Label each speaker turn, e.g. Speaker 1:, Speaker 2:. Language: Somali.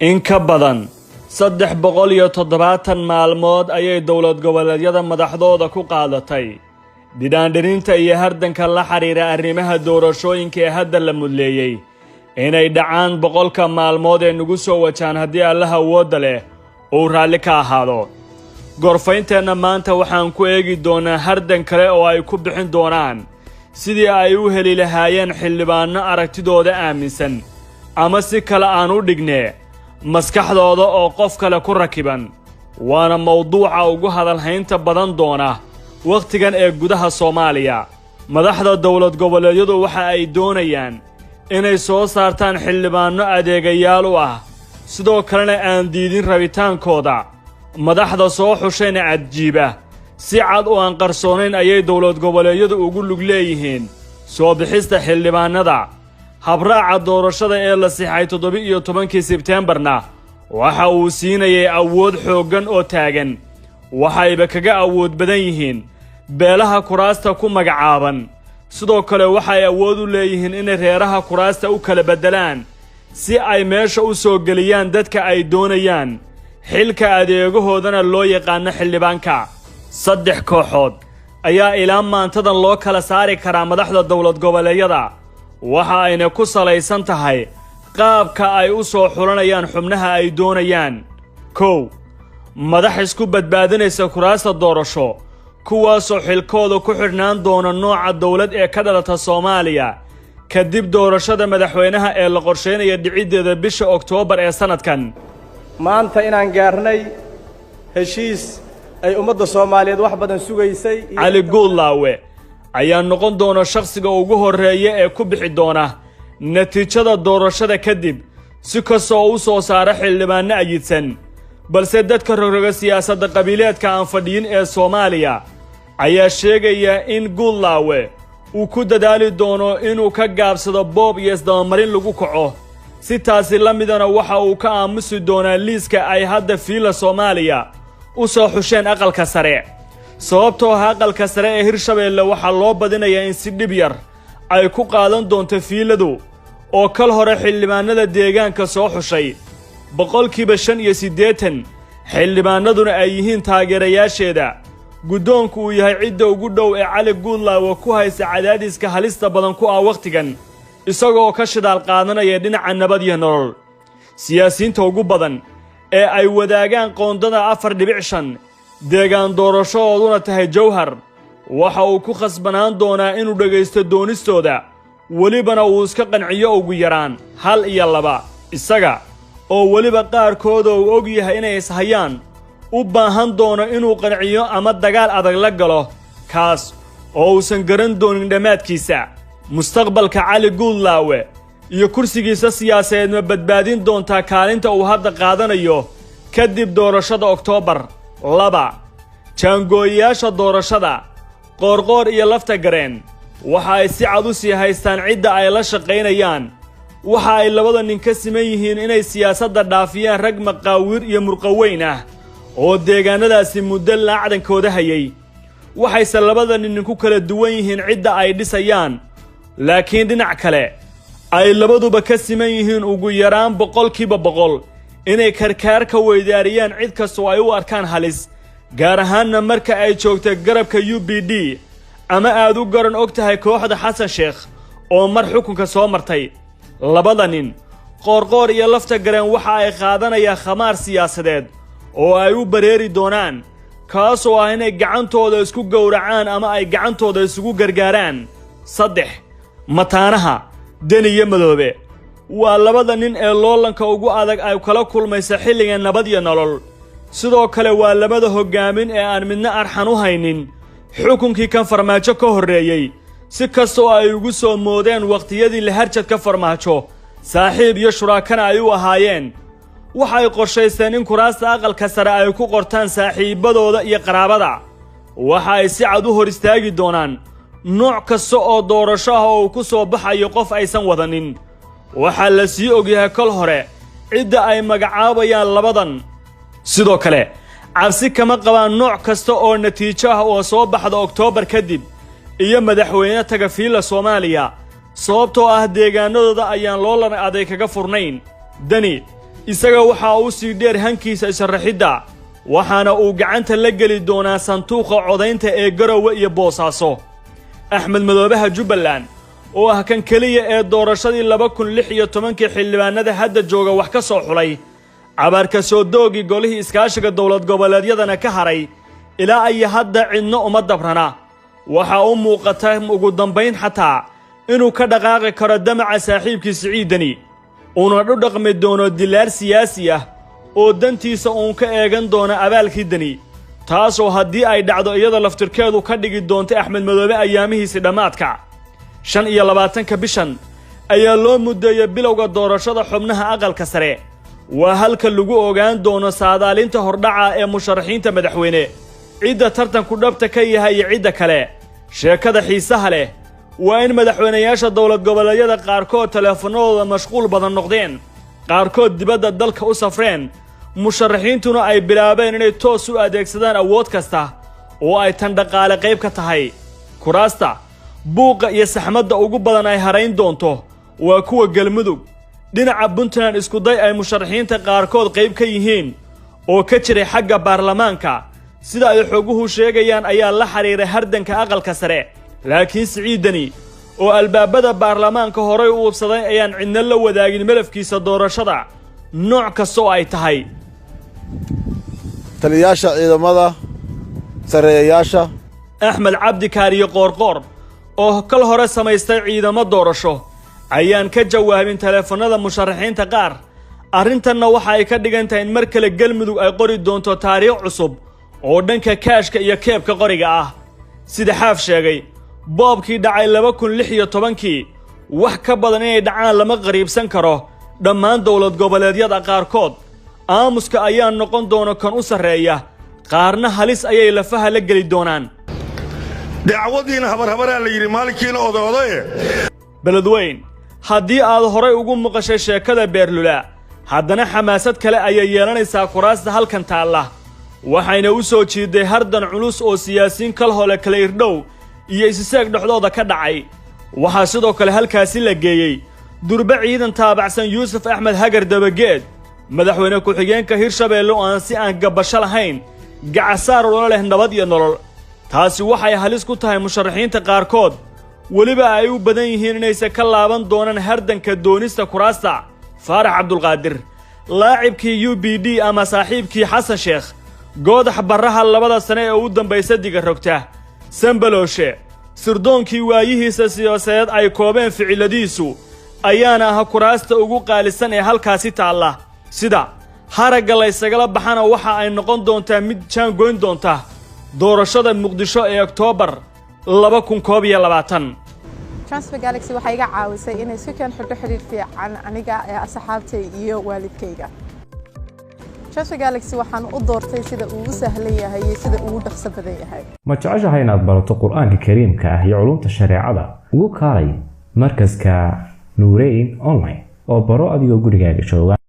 Speaker 1: in ka badan 370 maalmood ayay dowlad goboleedyada madaxdooda ku qaadatay didhaandhirinta iyo hardanka la xiriira arrimaha doorashooyinka ee hadda la mudleeyay inay dhacaan 100 maalmood ee nagu soo wajaan haddii Allaha awoodda leh uu raalli ka ahaado. gorfaynteena maanta waxaan ku eegi doonaa hardan kale oo ay ku bixin doonaan sidii ay u heli lahaayeen xildhibaano aragtidooda aaminsan ama si kale aan u dhignee maskaxdooda oo qof kale ku rakiban. waana mawduuca ugu hadalhaynta badan doona waqtigan ee gudaha Soomaaliya. madaxda dowlad goboleedyadu waxa ay doonayaan inay soo saartaan xildhibaano adeegayaal u ah sidoo kalena aan diidin rabitaankooda. madaxda soo xushayna cadjiiba si cad oo aan qarsoonayn ayay dowlad goboleedyadu ugu lug leeyihiin soo bixista xildhibaanada. habraaca doorashada ee la sixay 17 Sebteembarna waxa uu siinayay awood xooggan oo taagan. waxayba kaga awood badan yihiin beelaha kuraasta ku magacaaban. sidoo kale waxay awood u leeyihiin inay reeraha kuraasta u kala beddelaan si ay meesha u soo geliyaan dadka ay doonayaan. xilka adeegahoodana loo yaqaano xildhibaanka. 3 kooxood ayaa ilaa maantadan loo kala saari karaa madaxda dowlad goboleedyada. waxa ayna ku salaysan tahay qaabka ay u soo xulanayaan xubnaha ay doonayaan. 1. madax isku badbaadinaysa kuraasta doorasho kuwaasoo xilkooda ku xidhnaan doona nooca dowlad ee ka dhalata Soomaaliya kadib doorashada madaxweynaha ee la qorsheynaya dhiciddeeda bisha Oktoobar ee sanadkan.
Speaker 2: maanta inaan gaarnay heshiis ay ummadda Soomaaliyeed wax badan sugaysay.
Speaker 1: Cali Guudlaawe ayaa noqon doona shakhsiga ugu horeeya ee ku bixi doona natiijada doorashada kadib si kastoo u soo saara xildhibaano ayidsan. balse dadka rogroga siyaasadda qabiileedka aan fadhiyin ee Soomaaliya ayaa sheegaya in Guudlaawe uu ku dadaali doono inuu ka gaabsado boob iyo isdabamarin lagu kaco. si taasi la midana waxa uu ka aamusi doonaa liiska ay hadda fiila Soomaaliya u soo xusheen aqalka sare. sababtoo ah aqalka sare ee Hirshabeelle waxaa loo badinayaa in si dhib yar ay ku qaadan doonto fiiladu oo kal hore xildhibaanada deegaanka soo xushay 85% xildhibaanaduna ay yihiin taageerayaasheeda. guddoonku uu yahay cidda ugu dhow ee Cali Guudlaawe ku haysa cadaadiska halista badan ku ah waqtigan isagoo ka shidaal qaadanaya dhinaca nabad iyo nolol. siyaasiyiinta ugu badan ee ay wadaagaan qoondada 4.5 deegaan doorashadooduna tahay Jowhar waxa uu ku khasbanaan doonaa inuu dhagaysto doonistooda welibana uu iska qanciyo ugu yaraan 1 iyo 2 isaga oo weliba qaarkooda uu og yahay inay ishayaan u baahan doono inuu qanciyo ama dagaal adag la galo kaas oo uusan garan doonin dhammaadkiisa. mustaqbalka Cali Guudlaawe iyo kursigiisa siyaasadeed ma badbaadin doontaa kaalinta uu hadda qaadanayo kadib doorashada Oktoobar. 2. jaangooyayaasha doorashada qoorqoor iyo lafta gareen waxa ay si cad u sii haystaan cidda ay la shaqaynayaan. waxa ay labada nin ka siman yihiin inay siyaasadda dhaafiyaan rag maqaawiir iyo murqaweyn ah oo deegaanadaasi muddo laacdankooda hayay. waxayse labada nin ku kala duwan yihiin cidda ay dhisayaan laakiin dhinac kale ay labaduba ka siman yihiin ugu yaraan 100% inay karkaar ka weydaariyaan cid kastoo ay u arkaan halis gaar ahaanna marka ay joogto garabka UPD ama aad u garan og tahay kooxda Xasan Sheekh oo mar xukunka soo martay. labada nin qoorqoor iyo lafta gareen waxa ay qaadanayaan khamaar siyaasadeed oo ay u bareeri doonaan kaasoo ah inay gacantooda isku gowracaan ama ay gacantooda isugu gargaaraan. 3. mataanaha Deni iyo Madoobe waa labada nin ee loolanka ugu adag ay kala kulmaysa xilliga nabad iyo nolol. sidoo kale waa labada hogaamin ee aan midna arxan u haynin xukunkii kan Farmaajo ka horeeyay. si kastoo ay ugu soo moodeen waqtiyadii la harjadka Farmaajo saaxiib iyo shuraakana ay u ahaayeen waxay qorshaysteen in kuraasta aqalka sare ay ku qortaan saaxiibadooda iyo qaraabada. waxa ay si cad u hor istaagi doonaan nooc kasta oo doorasho ah oo ku soo baxayo qof aysan wadanin. waxaa la sii ogyahay kol hore cidda ay magacaabayaan labadan. sidoo kale cabsi kama qabaan nooc kasta oo natiijo ah oo soo baxda Oktoobar kadib iyo madaxweyne taga fiila Soomaaliya sababtoo ah deegaanadooda ayaan loolan aday kaga furnayn. Deni isaga waxaa uu sii dheer hankiisa isharaxidda waxaana uu gacanta la geli doonaa sanduuqa codaynta ee Garowe iyo Boosaaso. Axmed Madoobaha Jubbaland oo ah kan kaliya ee doorashadii 2016 xildhibaanada hadda jooga wax ka soo xulay cabaarka soo doogi golihii iskaashiga dawlad goboleedyadana ka haray ilaa ay hadda cidno uma dabrana waxa uu muuqata ugu dambayn xataa inuu ka dhaqaaqi karo damaca saaxiibkii Siciidani una dhaqmi doono dilaar siyaasi ah oo dantiisa uun ka eegan doona abaalkii dani taasoo haddii ay dhacdo iyada laftirkeedu ka dhigi doonto Axmed Madoobe ayaamihiisa dhamaadka 25 bishan ayaa loo mudeeyay bilowga doorashada xubnaha aqalka sare waa halka lagu ogaan doono saadaalinta hordhaca ee musharaxiinta madaxweyne cidda tartanku dhabta ka yahay cidda kale sheekada xiisaha leh waa in madaxweynayaasha dawlad goboleedyada qaarkood teleefanadooda mashquul badan noqdeen qaarkood dibadda dalka u safreen musharaxiintuna ay bilaabeen inay toos u adeegsadaan awood kasta oo ay tan dhaqaale qayb ka tahay kuraasta buuqa iyo saxmadda ugu badan ay harayn doonto waa kuwa Galmudug dhinaca Puntland isku day ay musharaxiinta qaarkood qayb ka yihiin oo ka jiray xagga baarlamaanka sida ay xoguhu sheegayaan ayaa la xiriiray hardanka aqalka sare laakiin Siciidani oo albaabada baarlamaanka horay u ubsaday ayaan cidna la wadaagin malafkiisa doorashada nooc kasta oo ay tahay
Speaker 3: taliyaasha ciidamada sareeyaasha
Speaker 1: Axmed Cabdi Kaariye Qoorqoor oo kal hore samaystay ciidamo doorasho ayaan ka jawaabin teleefanada musharaxiinta qaar arrintanna waxa ay ka dhigan tahay in mar kale Galmudug ay qori doonto taariikh cusub oo dhanka kaashka iyo keebka qoriga ah sida xaaf sheegay boobkii dhacay 2016 wax ka badan inay dhacaan lama qariibsan karo dhammaan dawlad goboleedyada qaarkood aamuska ayaa noqon doona kan u sareeya qaarna halis ayay lafaha la geli doonaan
Speaker 4: dacwadiina habar la yiri maalinkiina odoodaye
Speaker 1: beledweyn haddii aad horay ugu muqashay sheekada Beerlula haddana xamaasad kale ayay yeelanaysaa kuraasta halkan taala waxayna u soo jiiday hardan culus oo siyaasiin kal hole kala irdhow iyo isaag dhaxdooda ka dhacay waxa sidoo kale halkaasi la geeyay durba ciidan taabacsan Yuusuf Axmed Hagar Dabageed madaxweyne ku-xigeenka Hirshabeelle oo aan si aan gabasho lahayn gacasaar oo leh nabad iyo nolol taasi waxay halis ku tahay musharaxiinta qaarkood waliba ay u badan yihiin inay ka laaban doonaan hardanka doonista kuraasta Faarax Cabdulqaadir laacibkii UBD ama saaxiibkii Xasan Sheekh goodax baraha labada sano ee u dambeysay diga rogta Sambalooshe sirdoonkii waayihiisa siyaasadeed ay koobeen ficiladiisu ayaana ah kuraasta ugu qaalisan ee halkaasi taala sida haragga la isagala baxana waxa ay noqon doontaa mid jaan goyn doonta doorashada Muqdisho ee Oktoobar 2021
Speaker 5: Transfer Galaxy waxay iga caawisay inay si kan xiriir fiican aniga ee asxaabtay iyo waalidkayga Transfer Galaxy waxaan u doortay sida uu u sahlan yahay iyo sida uu u dhaqso badan yahay
Speaker 6: ma jeceshahay inaad barato Qur'aanka Kariimka ah iyo culuumta shariicada ugu kaalay markaska Nuureyn Online oo baro adigoo gurigaaga jooga